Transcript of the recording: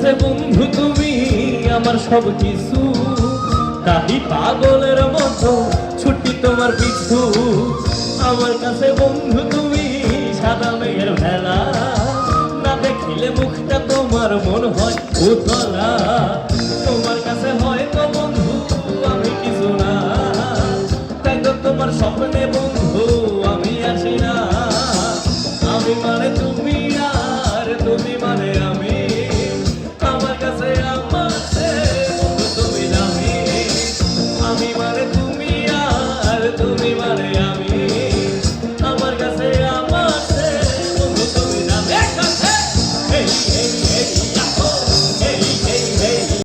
কাছে বন্ধু তুমি আমার সব কিছু, তাই পাগলের মতো ছুটি তোমার পিছু। আমার কাছে বন্ধু তুমি সাদা মেঘের ভেলা, না দেখিলে মুখটা তোমার মন হয় উতলা। তোমার কাছে হয়তো বন্ধু আমি কিছু না, তাই তো তোমার স্বপ্নে বন্ধু আমি আসি না। আমি মানে তুমি আর তুমি মানে আমি।